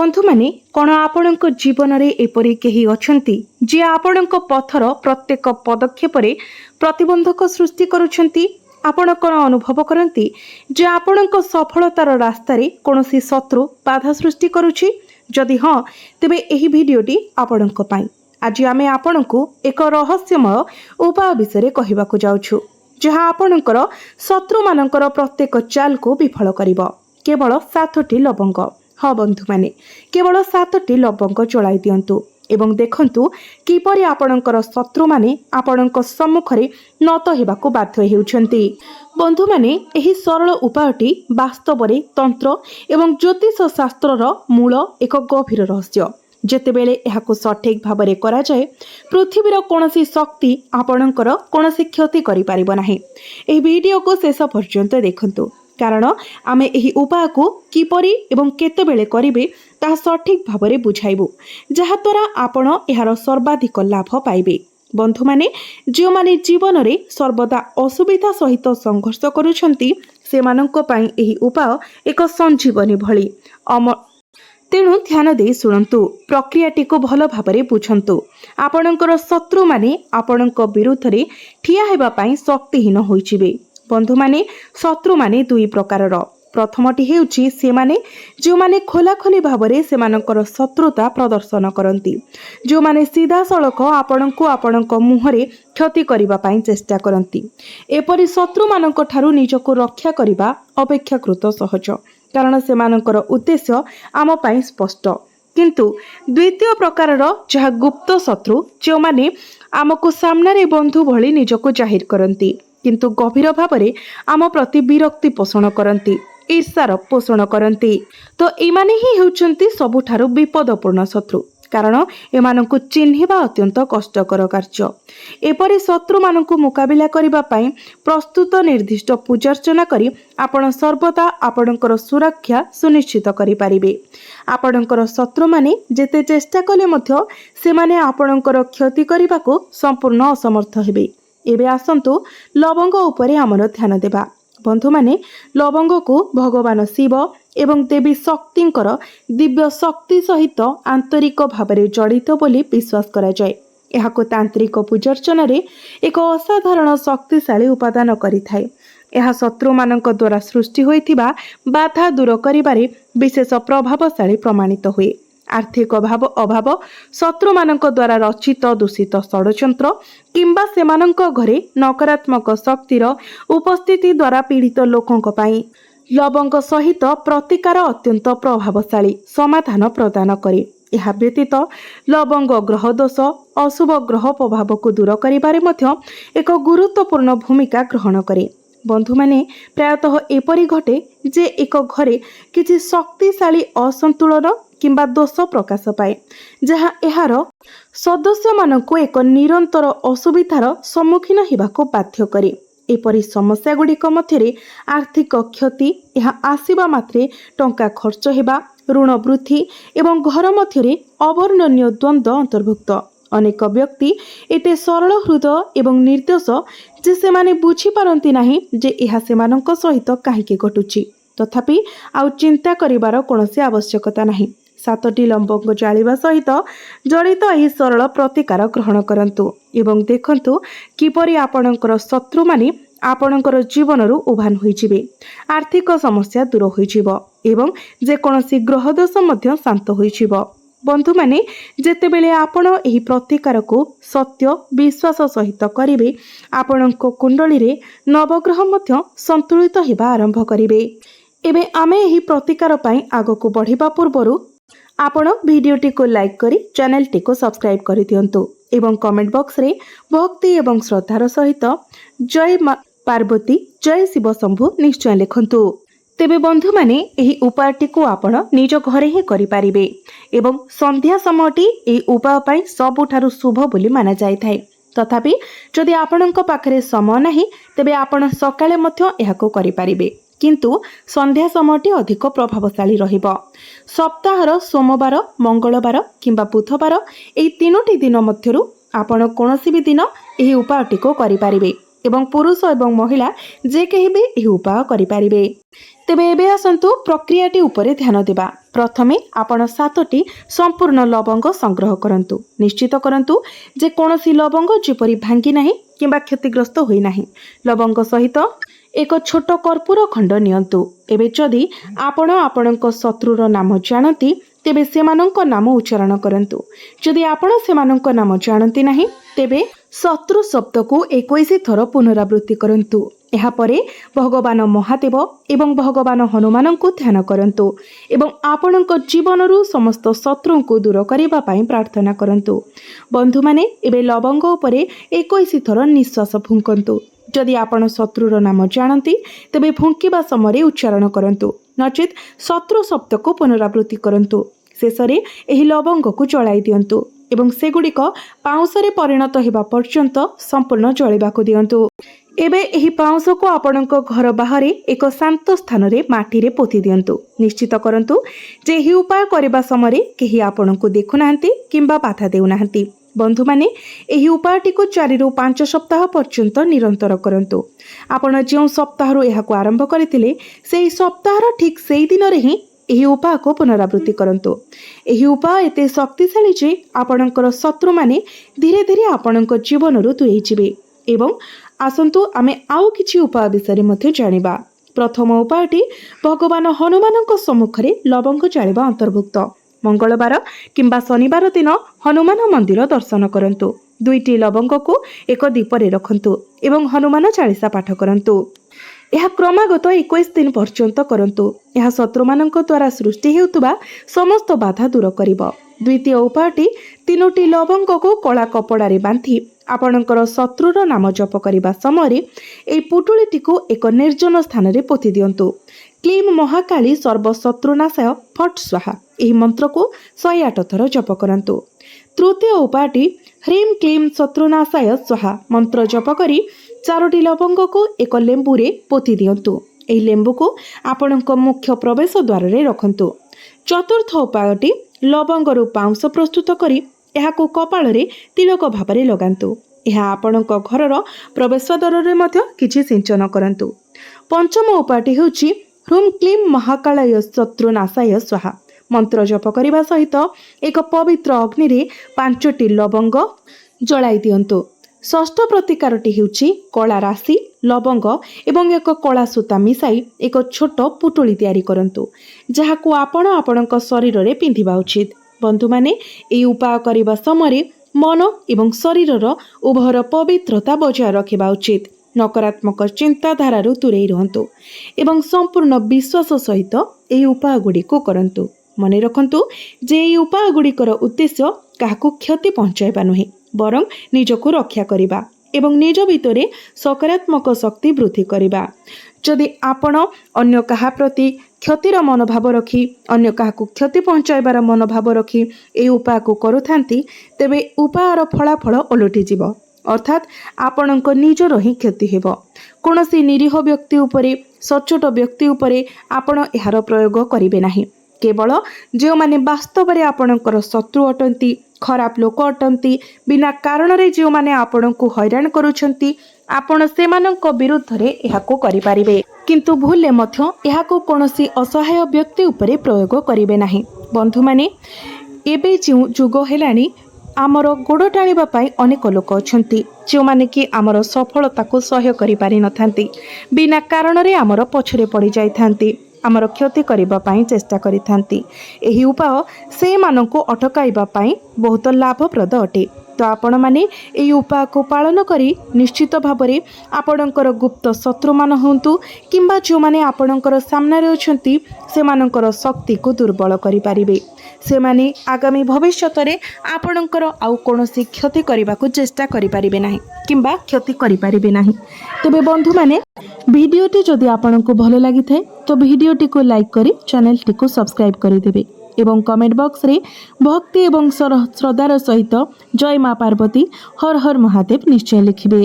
बंधु माने कौन आपणक जीवन में एपरी केही अछंती जे आपणक पथर प्रत्येक पदक्षेप प्रतिबंधक सृष्टि करुछंती। आपण कौन अनुभव करती जे आपणक सफलतार रास्तार कौन शत्रु बाधा सृष्टि करुछि? जदि हाँ तेबे एही भिडियोटी आपणक पई। आज आमे आपणकु एक रहस्यमय उपाय विषय कहिबाकु जाउछु जहाँ आपणकर शत्रु मानकर प्रत्येक चाल को विफल करिब। केवल 7टी लवंग। हाँ बंधु माने केवल 7टी लवंग चलाई दियंतु एवं देखंतु किपरि आपणकर शत्रु माने आपणक सम्मुखरे नत हेबाकु बाध्य हेउछंती। बंधु माने एही सरल उपायटी वास्तवरे तंत्र एवं ज्योतिष शास्त्रर मूल एक गभीर रहस्य। जेतेबेले एहाकु सठिक भाबरे करा जाए पृथ्वीर कोनोसी शक्ति आपणकर कोनोसी क्षति करि पारिबो नाही। एही वीडियो को शेष पर्यंत देखंतु कारण आमे एही उपाय को किपरि एवं केतेबेले करिवे ता सठिक भाबरे बुझाइबु जहा द्वारा आपण एहार सर्वाधिक लाभ पाइबे। बंधु माने जो माने जीवन रे सर्वदा असुविधा सहित संघर्ष करूछंती सेमानंक पई एही उपाय एक संजीवनी भली तेणु ध्यान दे शुणु। प्रक्रियाटी को भल भाबरे बुझंतु। आपणकर शत्रु माने आपणक विरुद्ध रे ठिया हेबा पई शक्तिहीन होइचिबे। बंधु माने शत्रु माने दुई प्रकारर। प्रथमटी हेउची से माने जो माने खोलाखोली भाबरे सेमानकर शत्रुता प्रदर्शन करती, जो माने सीधा सड़क आपणको आपणक मुहरे क्षति करिबा पई चेष्टा करती। एपरि शत्रु मानक ठारु निजको रक्षा करिबा अपेक्षाकृत सहज कारण सेमानकर उद्देश्य आम पई स्पष्ट। किंतु द्वितीय प्रकारर जहा गुप्त शत्रु जो माने आमको सामने बंधु भली निजको जाहिर करती किंतु गभीर भावरे आम प्रति विरक्ति पोषण करती, ईर्षार पोषण करती। तो एमाने ही हेउचंती सबुठारु विपदपूर्ण शत्रु कारण एमानंकु चिन्हिबा अत्यंत कष्टकर कार्य। एपरि शत्रु मानंकु मुकाबिला करिबा पई प्रस्तुत निर्दिष्ट पूजार्चना करी आपण सर्वदा आपणकर सुरक्षा सुनिश्चित करि पारिबे। आपणकर शत्रु माने जेते चेष्टा कले मध्य सेमाने आपणकर क्षति करिबाकू संपूर्ण असमर्थ हेबे। एबे आसंतु लवंग उपरे आमर ध्यान देबा। बंधु माने लवंग को भगवान शिव एवं देवी शक्तिंकर दिव्य शक्ति सहित आंतरिक भावरे जड़ित बोली विश्वास करा जाए। एहाको तांत्रिक पूजार्चना रे एक असाधारण शक्तिशाली उपादान करिथाए। एहा शत्रु मानक द्वारा सृष्टि होइथिबा बाधा दूर करिबारे विशेष प्रभावशाली प्रमाणित हुए। आर्थिक अभाव शत्रु मानक द्वारा रचित दूषित षड्यंत्र किंबा सेमानक घरे नकारात्मक शक्तिर उपस्थिति द्वारा पीड़ित लोकंक पई लवंग सहित प्रतिकार अत्यंत प्रभावशाली समाधान प्रदान करे। यह व्यतीत लवंग ग्रह दोष अशुभ ग्रह प्रभाव को दूर करिबारे मध्य एक गुरुत्वपूर्ण भूमिका ग्रहण करे। बंधु माने प्रायतः एपरि घटे जे एक घरे किछि शक्तिशाली असंतुलन किंबा दोष प्रकाश पाए जहाँ एहार सदस्य मानक एक निरंतर असुविधार सम्मुखीन हेबाको बाध्य करे। एपरि समस्या गुड़िक मध्य आर्थिक क्षति यह आसीबा मात्रे टंका खर्च हेबा ऋण वृद्धि एवं घर मध्य अवर्णनीय द्वंद्व अंतर्भुक्त। अनेक व्यक्ति एते सरल हृदय एवं निर्दोष जे सेमाने बुझी पारंती नाही जे एहा सेमानक सहित काहेकि घटुची तथापि आउ चिंता करिवार कोनोसी आवश्यकता नाही। 7टी लवंग जालिबा सहित जड़ित एही सरल प्रतिकार ग्रहण करंतु एवं देखंतु किपरि आपणकर शत्रु माने आपणकर जीवनरु उभान होइजिबे। आर्थिक समस्या दूर होइजिबो एवं जे कोनोसी ग्रह दोष मध्य शांत होइजिबो। बंधु माने जेतेबेले आपण एही प्रतिकार को सत्य विश्वास सहित करिवे आपणक कुंडली रे नवग्रह मध्य संतुलित हेबा आरंभ करिवे। एबे आमे एही प्रतिकार पई आगको बढ़िबा पूर्वरु आपण वीडियोटी को लाइक करी चैनल टी को सब्सक्राइब करि दियंतु एवं कमेंट बॉक्स रे भक्ति एवं श्रद्धार सहित जय पार्वती जय शिव शंभु निश्चय लिखंतु। तेबे बंधु माने एही उपायटी को आपण निज घरे ही करि पारिबे एवं संध्या समयटी एही उपाय पई सबुठारु शुभ बोली माना जाय थाए। तथापि जदि आपणक पाखरे समय नाही तेबे आपण सकाळे मध्य एहाको करि पारिबे किंतु संध्या समयटी अधिक प्रभावशाली रहिबो। सप्ताहर सोमवार मंगलवार किंबा बुधवार एही 3टी दिन मध्यरु आपण कोनोसी भी दिन एही उपायटी को करि पारिबे। ଏବଂ ପୁରୁଷ ଏବଂ ମହିଳା ଯେ କେହି ବି ଏହି ଉପାୟ କରିପାରିବେ। ତେବେ ଏବେ ଆସନ୍ତୁ ପ୍ରକ୍ରିୟାଟି ଉପରେ ଧ୍ୟାନ ଦେବା। ପ୍ରଥମେ ଆପଣ 7ଟି ସମ୍ପୂର୍ଣ୍ଣ ଲବଙ୍ଗ ସଂଗ୍ରହ କରନ୍ତୁ। ନିଶ୍ଚିତ କରନ୍ତୁ ଯେ କୌଣସି ଲବଙ୍ଗ ଯେପରି ଭାଙ୍ଗି ନାହିଁ କିମ୍ବା କ୍ଷତିଗ୍ରସ୍ତ ହୋଇନାହିଁ। ଲବଙ୍ଗ ସହିତ ଏକ ଛୋଟ କର୍ପୂର ଖଣ୍ଡ ନିଅନ୍ତୁ। ଏବେ ଯଦି ଆପଣ ଆପଣଙ୍କ ଶତ୍ରୁର ନାମ ଜାଣନ୍ତି ତେବେ ସେମାନଙ୍କ ନାମ ଉଚ୍ଚାରଣ କରନ୍ତୁ। ଯଦି ଆପଣ ସେମାନଙ୍କ ନାମ ଜାଣନ୍ତି ନାହିଁ ତେବେ ଶତ୍ରୁ ଶବ୍ଦକୁ 21 ଥର ପୁନରାବୃତ୍ତି କରନ୍ତୁ। ଏହାପରେ ଭଗବାନ ମହାଦେବ ଏବଂ ଭଗବାନ ହନୁମାନଙ୍କୁ ଧ୍ୟାନ କରନ୍ତୁ ଏବଂ ଆପଣଙ୍କ ଜୀବନରୁ ସମସ୍ତ ଶତ୍ରୁଙ୍କୁ ଦୂର କରିବା ପାଇଁ ପ୍ରାର୍ଥନା କରନ୍ତୁ। ବନ୍ଧୁମାନେ, ଏବେ ଲବଙ୍ଗ ଉପରେ 21 ଥର ନିଶ୍ୱାସ ଫୁଙ୍କନ୍ତୁ। ଯଦି ଆପଣ ଶତ୍ରୁର ନାମ ଜାଣନ୍ତି ତେବେ ଫୁଙ୍କିବା ସମୟରେ ଉଚ୍ଚାରଣ କରନ୍ତୁ, ନଚେତ୍ ଶତ୍ରୁ ଶବ୍ଦକୁ ପୁନରାବୃତ୍ତି କରନ୍ତୁ। ଶେଷରେ ଏହି ଲବଙ୍ଗକୁ ଜଳାଇ ଦିଅନ୍ତୁ ଏବଂ ସେଗୁଡ଼ିକ ପାଉଁଶରେ ପରିଣତ ହେବା ପର୍ଯ୍ୟନ୍ତ ସମ୍ପୂର୍ଣ୍ଣ ଜଳିବାକୁ ଦିଅନ୍ତୁ। ଏବେ ଏହି ପାଉଁଶକୁ ଆପଣଙ୍କ ଘର ବାହାରେ ଏକ ଶାନ୍ତ ସ୍ଥାନରେ ମାଟିରେ ପୋତି ଦିଅନ୍ତୁ। ନିଶ୍ଚିତ କରନ୍ତୁ ଯେ ଏହି ଉପାୟ କରିବା ସମୟରେ କେହି ଆପଣଙ୍କୁ ଦେଖୁନାହାନ୍ତି କିମ୍ବା ବାଧା ଦେଉନାହାନ୍ତି। ବନ୍ଧୁମାନେ, ଏହି ଉପାୟଟିକୁ 4 ରୁ 5 ସପ୍ତାହ ପର୍ଯ୍ୟନ୍ତ ନିରନ୍ତର କରନ୍ତୁ। ଆପଣ ଯେଉଁ ସପ୍ତାହରୁ ଏହାକୁ ଆରମ୍ଭ କରିଥିଲେ ସେହି ସପ୍ତାହର ଠିକ୍ ସେହି ଦିନରେ ହିଁ ଏହି ଉପାୟକୁ ପୁନରାବୃତ୍ତି କରନ୍ତୁ। ଏହି ଉପାୟ ଏତେ ଶକ୍ତିଶାଳୀ ଯେ ଆପଣଙ୍କର ଶତ୍ରୁମାନେ ଧୀରେ ଧୀରେ ଆପଣଙ୍କ ଜୀବନରୁ ଦୂରେଇ ଯିବେ। ଏବଂ ଆସନ୍ତୁ ଆମେ ଆଉ କିଛି ଉପାୟ ବିଷୟରେ ମଧ୍ୟ ଜାଣିବା। ପ୍ରଥମ ଉପାୟଟି ଭଗବାନ ହନୁମାନଙ୍କ ସମ୍ମୁଖରେ ଲବଙ୍ଗ ଜାଳିବା ଅନ୍ତର୍ଭୁକ୍ତ। ମଙ୍ଗଳବାର କିମ୍ବା ଶନିବାର ଦିନ ହନୁମାନ ମନ୍ଦିର ଦର୍ଶନ କରନ୍ତୁ। 2ଟି ଲବଙ୍ଗକୁ ଏକ ଦୀପରେ ରଖନ୍ତୁ ଏବଂ ହନୁମାନ ଚାଳିଶା ପାଠ କରନ୍ତୁ। ଏହା କ୍ରମାଗତ 21 ଦିନ ପର୍ଯ୍ୟନ୍ତ କରନ୍ତୁ। ଏହା ଶତ୍ରୁମାନଙ୍କ ଦ୍ୱାରା ସୃଷ୍ଟି ହେଉଥିବା ସମସ୍ତ ବାଧା ଦୂର କରିବ। ଦ୍ୱିତୀୟ ଉପାୟଟି 3ଟି ଲବଙ୍ଗକୁ କଳା କପଡ଼ାରେ ବାନ୍ଧି ଆପଣଙ୍କର ଶତ୍ରୁର ନାମ ଜପ କରିବା ସମୟରେ ଏହି ପୁଟୁଳିଟିକୁ ଏକ ନିର୍ଜନ ସ୍ଥାନରେ ପୋତି ଦିଅନ୍ତୁ। କ୍ଲିମ୍ ମହାକାଳୀ ସର୍ବଶତ୍ରୁନାଶାୟ ଫଟ୍ ସ୍ୱାହା ଏହି ମନ୍ତ୍ରକୁ 108 ଥର ଜପ କରନ୍ତୁ। ତୃତୀୟ ଉପାୟଟି ହ୍ରୀମ୍ କ୍ଲିମ୍ ଶତ୍ରୁନାଶାୟ ସ୍ୱାହା ମନ୍ତ୍ର ଜପ କରି 4ଟି ଲବଙ୍ଗକୁ ଏକ ଲେମ୍ବୁରେ ପୋତି ଦିଅନ୍ତୁ। ଏହି ଲେମ୍ବୁକୁ ଆପଣଙ୍କ ମୁଖ୍ୟ ପ୍ରବେଶ ଦ୍ୱାରରେ ରଖନ୍ତୁ। ଚତୁର୍ଥ ଉପାୟଟି ଲବଙ୍ଗରୁ ପାଉଁଶ ପ୍ରସ୍ତୁତ କରି ଏହାକୁ କପାଳରେ ତିଳକ ଭାବରେ ଲଗାନ୍ତୁ। ଏହା ଆପଣଙ୍କ ଘରର ପ୍ରବେଶଦ୍ୱାରରେ ମଧ୍ୟ କିଛି ସିଞ୍ଚନ କରନ୍ତୁ। ପଞ୍ଚମ ଉପାୟଟି ହେଉଛି ହ୍ରୁମ୍ କ୍ଲିମ୍ ମହାକାଳୟ ଶତ୍ରୁନାଶାୟ ସ୍ୱାହା ମନ୍ତ୍ର ଜପ କରିବା ସହିତ ଏକ ପବିତ୍ର ଅଗ୍ନିରେ 5ଟି ଲବଙ୍ଗ ଜଳାଇ ଦିଅନ୍ତୁ। ଷଷ୍ଠ ପ୍ରତିକାରଟି ହେଉଛି କଳା ରାଶି, ଲବଙ୍ଗ ଏବଂ ଏକ କଳା ସୂତା ମିଶାଇ ଏକ ଛୋଟ ପୁଟୁଳି ତିଆରି କରନ୍ତୁ, ଯାହାକୁ ଆପଣ ଆପଣଙ୍କ ଶରୀରରେ ପିନ୍ଧିବା ଉଚିତ। ବନ୍ଧୁମାନେ, ଏହି ଉପାୟ କରିବା ସମୟରେ ମନ ଏବଂ ଶରୀରର ଉଭୟର ପବିତ୍ରତା ବଜାୟ ରଖିବା ଉଚିତ। ନକାରାତ୍ମକ ଚିନ୍ତାଧାରାରୁ ଦୂରେଇ ରୁହନ୍ତୁ ଏବଂ ସମ୍ପୂର୍ଣ୍ଣ ବିଶ୍ୱାସ ସହିତ ଏହି ଉପାୟ ଗୁଡ଼ିକୁ କରନ୍ତୁ। ମନେ ରଖନ୍ତୁ ଯେ ଏହି ଉପାୟ ଗୁଡ଼ିକର ଉଦ୍ଦେଶ୍ୟ କାହାକୁ କ୍ଷତି ପହଞ୍ଚାଇବା ନୁହେଁ, ବରଂ ନିଜକୁ ରକ୍ଷା କରିବା ଏବଂ ନିଜ ଭିତରେ ସକାରାତ୍ମକ ଶକ୍ତି ବୃଦ୍ଧି କରିବା। ଯଦି ଆପଣ ଅନ୍ୟ କାହା ପ୍ରତି କ୍ଷତିର ମନୋଭାବ ରଖି ଅନ୍ୟ କାହାକୁ କ୍ଷତି ପହଞ୍ଚାଇବାର ମନୋଭାବ ରଖି ଏହି ଉପାୟକୁ କରୁଥାନ୍ତି ତେବେ ଉପାୟର ଫଳାଫଳ ଓଲଟିଯିବ, ଅର୍ଥାତ୍ ଆପଣଙ୍କ ନିଜର ହିଁ କ୍ଷତି ହେବ। କୌଣସି ନିରୀହ ବ୍ୟକ୍ତି ଉପରେ, ସଚ୍ଚୋଟ ବ୍ୟକ୍ତି ଉପରେ ଆପଣ ଏହାର ପ୍ରୟୋଗ କରିବେ ନାହିଁ। କେବଳ ଯେଉଁମାନେ ବାସ୍ତବରେ ଆପଣଙ୍କର ଶତ୍ରୁ ଅଟନ୍ତି, ଖରାପ ଲୋକ ଅଟନ୍ତି, ବିନା କାରଣରେ ଯେଉଁମାନେ ଆପଣଙ୍କୁ ହଇରାଣ କରୁଛନ୍ତି, ଆପଣ ସେମାନଙ୍କ ବିରୁଦ୍ଧରେ ଏହାକୁ କରିପାରିବେ। କିନ୍ତୁ ଭୁଲରେ ମଧ୍ୟ ଏହାକୁ କୌଣସି ଅସହାୟ ବ୍ୟକ୍ତି ଉପରେ ପ୍ରୟୋଗ କରିବେ ନାହିଁ। ବନ୍ଧୁମାନେ, ଏବେ ଯେଉଁ ଯୁଗ ହେଲାଣି ଆମର ଗୋଡ଼ ଟାଣିବା ପାଇଁ ଅନେକ ଲୋକ ଅଛନ୍ତି, ଯେଉଁମାନେ କି ଆମର ସଫଳତାକୁ ସହ୍ୟ କରିପାରିନଥାନ୍ତି। ବିନା କାରଣରେ ଆମର ପଛରେ ପଡ଼ିଯାଇଥାନ୍ତି, ଆମର କ୍ଷତି କରିବା ପାଇଁ ଚେଷ୍ଟା କରିଥାନ୍ତି। ଏହି ଉପାୟ ସେମାନଙ୍କୁ ଅଟକାଇବା ପାଇଁ ବହୁତ ଲାଭପ୍ରଦ ଅଟେ। ତ ଆପଣମାନେ ଏହି ଉପାୟକୁ ପାଳନ କରି ନିଶ୍ଚିତ ଭାବରେ ଆପଣଙ୍କର ଗୁପ୍ତ ଶତ୍ରୁମାନ ହୁଅନ୍ତୁ କିମ୍ବା ଯେଉଁମାନେ ଆପଣଙ୍କର ସାମ୍ନାରେ ଅଛନ୍ତି ସେମାନଙ୍କର ଶକ୍ତିକୁ ଦୁର୍ବଳ କରିପାରିବେ। ସେମାନେ ଆଗାମୀ ଭବିଷ୍ୟତରେ ଆପଣଙ୍କର ଆଉ କୌଣସି କ୍ଷତି କରିବାକୁ ଚେଷ୍ଟା କରିପାରିବେ ନାହିଁ କିମ୍ବା କ୍ଷତି କରିପାରିବେ ନାହିଁ। ତେବେ ବନ୍ଧୁମାନେ, ଭିଡ଼ିଓଟି ଯଦି ଆପଣଙ୍କୁ ଭଲ ଲାଗିଥାଏ ତ ଭିଡ଼ିଓଟିକୁ ଲାଇକ୍ କରି ଚ୍ୟାନେଲଟିକୁ ସବସ୍କ୍ରାଇବ୍ କରିଦେବେ ଏବଂ କମେଣ୍ଟ ବକ୍ସରେ ଭକ୍ତି ଏବଂ ଶ୍ରଦ୍ଧାର ସହିତ ଜୟ ମା ପାର୍ବତୀ, ହର ହର ମହାଦେବ ନିଶ୍ଚୟ ଲେଖିବେ।